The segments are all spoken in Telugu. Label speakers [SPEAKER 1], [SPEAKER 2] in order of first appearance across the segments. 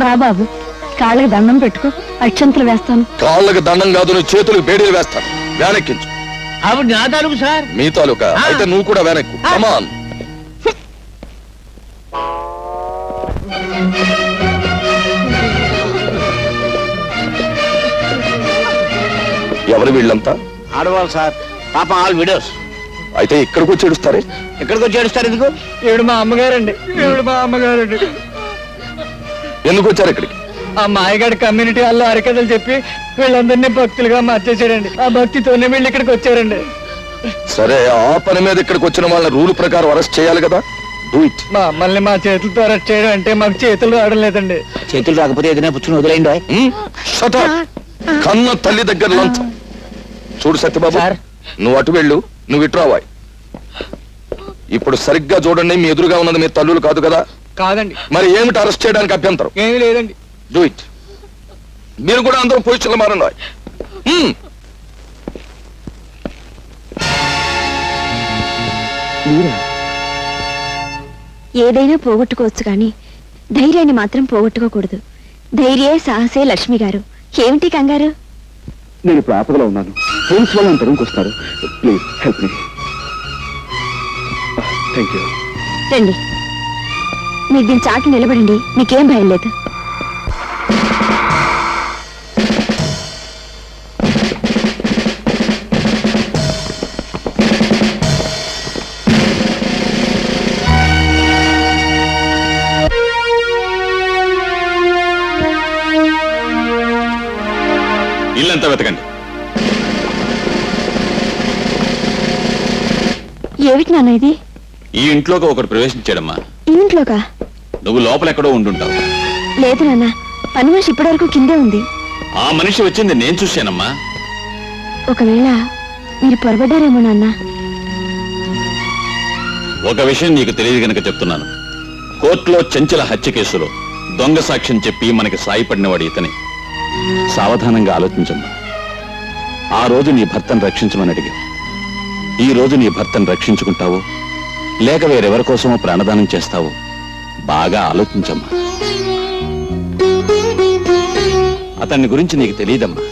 [SPEAKER 1] రా బాబు, కాళ్ళకి దండం పెట్టుకో, అక్షంతలు వేస్తాను.
[SPEAKER 2] కాళ్ళకి దండం కాదు, నీ చేతులకు బేడీలు వేస్తాను. వేనెక్కించు.
[SPEAKER 3] ఆవిడ నా తాలూకు సార్.
[SPEAKER 2] మీ తాలూకా అయితే నువ్వు కూడా వేనెక్కు. కమాన్. ఎవరు వీళ్ళంతా?
[SPEAKER 3] ఆడవాళ్ళు సార్, పాప ఆల్ విడోస్.
[SPEAKER 2] అయితే ఇక్కడికి వచ్చి ఏడుస్తారే?
[SPEAKER 3] ఎక్కడికి వచ్చి ఏడుస్తారు ఎందుకు? ఈవిడ మా అమ్మగారండి.
[SPEAKER 2] ఎందుకు వచ్చారు ఇక్కడికి?
[SPEAKER 3] ఆ మాయగాడి కమ్యూనిటీ వాళ్ళు హరికథలు చెప్పి వీళ్ళందరినీ భక్తులుగా మార్చేశాడండి. ఆ భక్తితోనే వీళ్ళు ఇక్కడికి వచ్చారండి.
[SPEAKER 2] సరే, ఆ పని మీద ఇక్కడికి వచ్చిన వాళ్ళ రూల్ ప్రకారం అరెస్ట్ చేయాలి కదా. Do it.
[SPEAKER 3] మా అమ్మల్ని మా చేతులతో అరెస్ట్ చేయడం అంటే మాకు చేతులు రావడం లేదండి. చేతులు రాకపోతే ఏదైనా పుచ్చుని వదిలేయండి.
[SPEAKER 2] కన్న తల్లి దగ్గర లంచం. చూడు సత్యబాబు, నువ్వు అటు వెళ్ళు, నువ్వు ఇటు రావాయి. ఇప్పుడు సరిగ్గా చూడండి, మీ ఎదురుగా ఉన్నది మీ తల్లులు కాదు కదా?
[SPEAKER 3] కాదండి.
[SPEAKER 2] మరి ఏమిటి అరెస్ట్ చేయడానికి అభ్యంతరం?
[SPEAKER 3] ఏమీ లేదండి.
[SPEAKER 2] Do it. మీరు కూడా అందరూ పొజిషన్లో మారండి.
[SPEAKER 1] ఏదైనా పోగొట్టుకోవచ్చు కానీ ధైర్యాన్ని మాత్రం పోగొట్టుకోకూడదు. ధైర్యే సాహసే లక్ష్మి గారు. ఏమిటి కంగారు?
[SPEAKER 4] నేను ఇప్పుడు ఆపదలో ఉన్నాను. పోలీస్ వాళ్ళు తరుణ్కి వస్తారు. Please help me. Thank you.
[SPEAKER 1] రండి, మీరు దీని చాటు నిలబడండి, మీకేం భయం లేదు.
[SPEAKER 2] ఇల్లంతా వెతకండి.
[SPEAKER 1] ఏమిటి నాన్న ఇది?
[SPEAKER 2] ఈ ఇంట్లోకి ఒకటి ప్రవేశించాడమ్మా.
[SPEAKER 1] ఈ ఇంట్లోకా?
[SPEAKER 2] నువ్వు లోపల ఎక్కడో ఉండుంటావు.
[SPEAKER 1] లేదు నాన్న, పని మనిషి ఇప్పటివరకు కిందే ఉంది.
[SPEAKER 2] ఆ మనిషి వచ్చింది నేను చూశానమ్మా.
[SPEAKER 1] ఒకవేళ మీరు పొరబడ్డారేమో నాన్న.
[SPEAKER 2] ఒక విషయం నీకు తెలియదు గనక చెప్తున్నాను. కోర్టులో చెంచల హత్య కేసులో దొంగ సాక్ష్యం చెప్పి మనకి సాయపడినవాడు ఇతనే. సావధానంగా ఆలోచించమ్మా. ఆ రోజు నీ భర్తను రక్షించమని అడిగావు. ఈ రోజు నీ భర్తను రక్షించుకుంటావో లేక వేరెవరి కోసమో ప్రాణదానం చేస్తావో బాగా ఆలోచించమ్మా. అతన్ని గురించి నీకు తెలియదమ్మా.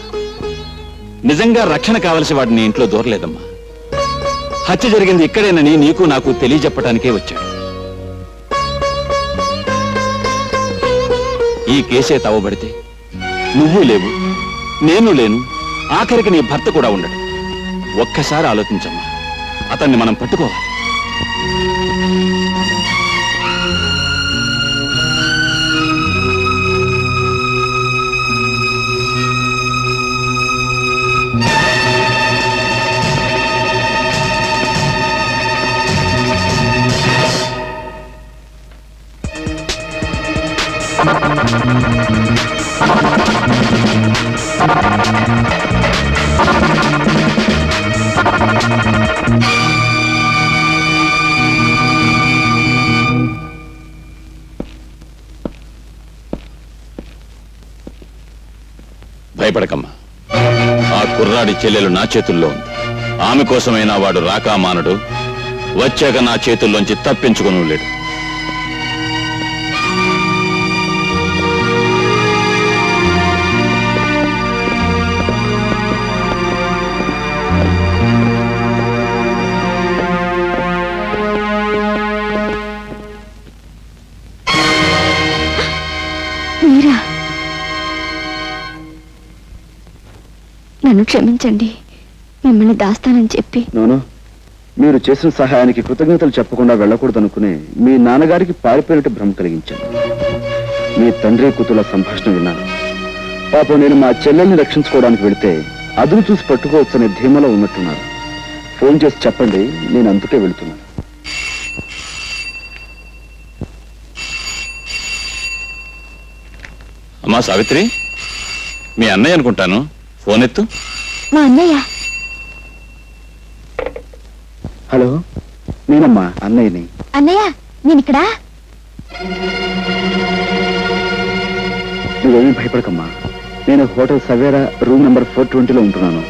[SPEAKER 2] నిజంగా రక్షణ కావలసి వాడిని ఇంట్లో దూరలేదమ్మా. హత్య జరిగింది ఇక్కడేనని నీకు నాకు తెలియజెప్పటానికే వచ్చాడు. ఈ కేసే తవ్వబడితే నువ్వు లేవు, నేను లేను, ఆఖరికి నీ భర్త కూడా ఉండడు. ఒక్కసారి ఆలోచించమ్మా. అతన్ని మనం పట్టుకోవాలి. భయపడకమ్మా. ఆ కుర్రాడి చెల్లెలు నా చేతుల్లో ఉంది. ఆమె కోసమైనా వాడు రాకా మానడు. వచ్చాక నా చేతుల్లోంచి తప్పించుకుని లేడు.
[SPEAKER 1] నన్ను క్షమించండి, మిమ్మల్ని దాస్తానని చెప్పి.
[SPEAKER 4] నోను, మీరు చేసిన సహాయానికి కృతజ్ఞతలు చెప్పకుండా వెళ్ళకూడదనుకునే మీ నాన్నగారికి పారిపోయినట్టు భ్రమ కలిగించాను. మీ తండ్రి కూతుల సంభాషణ విన్నాను. పాపం నేను మా చెల్లెల్ని రక్షించుకోవడానికి వెళితే అదును చూసి పట్టుకోవచ్చనే ధీమలో ఉన్నట్టున్నారు. ఫోన్ చేసి చెప్పండి, నేను అందుకే వెళుతున్నాను.
[SPEAKER 2] అమ్మా సావిత్రి, మీ అన్నయ్య అనుకుంటాను. ఫోన్ ఎత్తు.
[SPEAKER 1] మా అన్నయ్య.
[SPEAKER 4] హలో, నేనమ్మా అన్నయ్యని.
[SPEAKER 1] అన్నయ్య, నేను ఇక్కడ.
[SPEAKER 4] నువ్వేమీ భయపడకమ్మా. నేను హోటల్ సవేరా రూమ్ నెంబర్ 420లో ఉంటున్నాను.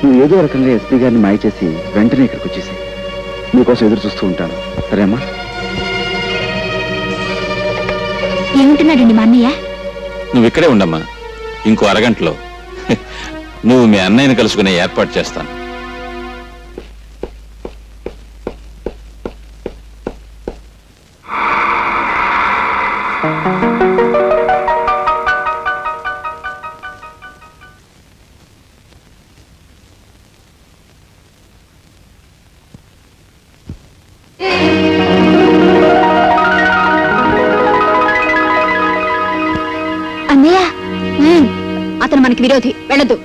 [SPEAKER 4] నువ్వు ఏదో రకంగా ఎస్పీ గారిని మాయ చేసి వెంటనే ఇక్కడికి వచ్చేసి నీకోసం ఎదురు చూస్తూ ఉంటాను. సరేమ్మా?
[SPEAKER 1] ఏముంటున్నాడండి మా అన్నయ్య?
[SPEAKER 2] నువ్వు ఇక్కడే ఉండమ్మా. ఇంకో అరగంటలో నువ్వు మీ అన్నయ్యని కలుసుకునే ఏర్పాటు చేస్తాను.
[SPEAKER 1] అన్నయ్య, అతను మనకి విరోధి, వెళ్ళొద్దు.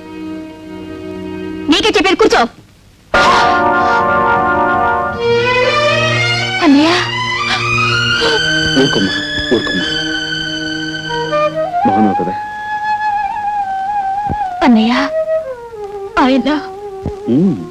[SPEAKER 1] నీకే చెప్పేది, కూర్చో. అన్నయ్య,
[SPEAKER 4] ఊరుకోమ్మా, ఊరుకోమ్మా. బాగున్నావు కదా?
[SPEAKER 1] అన్నయ్య, ఆయన
[SPEAKER 4] ఉమ్.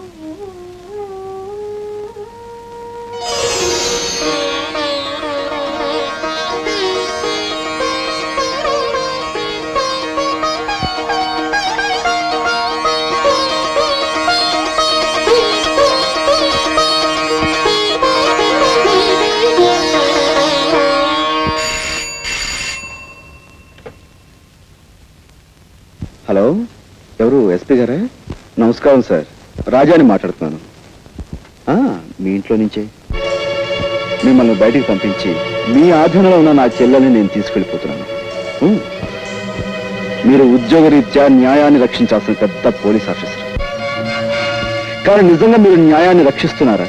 [SPEAKER 4] హలో, ఎవరు? ఎస్పీ గారా? నమస్కారం సార్, రాజాని మాట్లాడుతున్నాను. మీ ఇంట్లో నుంచే మిమ్మల్ని బయటికి పంపించి మీ ఆధీనంలో ఉన్న నా చెల్లెల్ని నేను తీసుకెళ్ళిపోతున్నాను. మీరు ఉద్యోగరీత్యా న్యాయాన్ని రక్షించాల్సిన పెద్ద పోలీస్ ఆఫీసర్. కానీ నిజంగా మీరు న్యాయాన్ని రక్షిస్తున్నారా?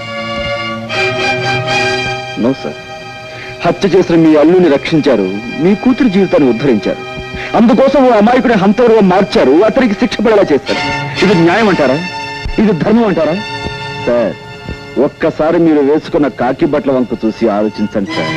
[SPEAKER 4] No sir. హత్య చేసిన మీ అల్లుని రక్షించారు, మీ కూతురు జీవితాన్ని ఉద్ధరించారు. అందుకోసం ఓ అమాయకుడి హంతకుడుగా మార్చారు, అతనికి శిక్ష పడేలా చేస్తారు. ఇది న్యాయం అంటారా? ఇది ధర్మం అంటారా? సార్, ఒక్కసారి మీరు వేసుకున్న కాకి బట్టల వంక చూసి ఆలోచించండి సార్.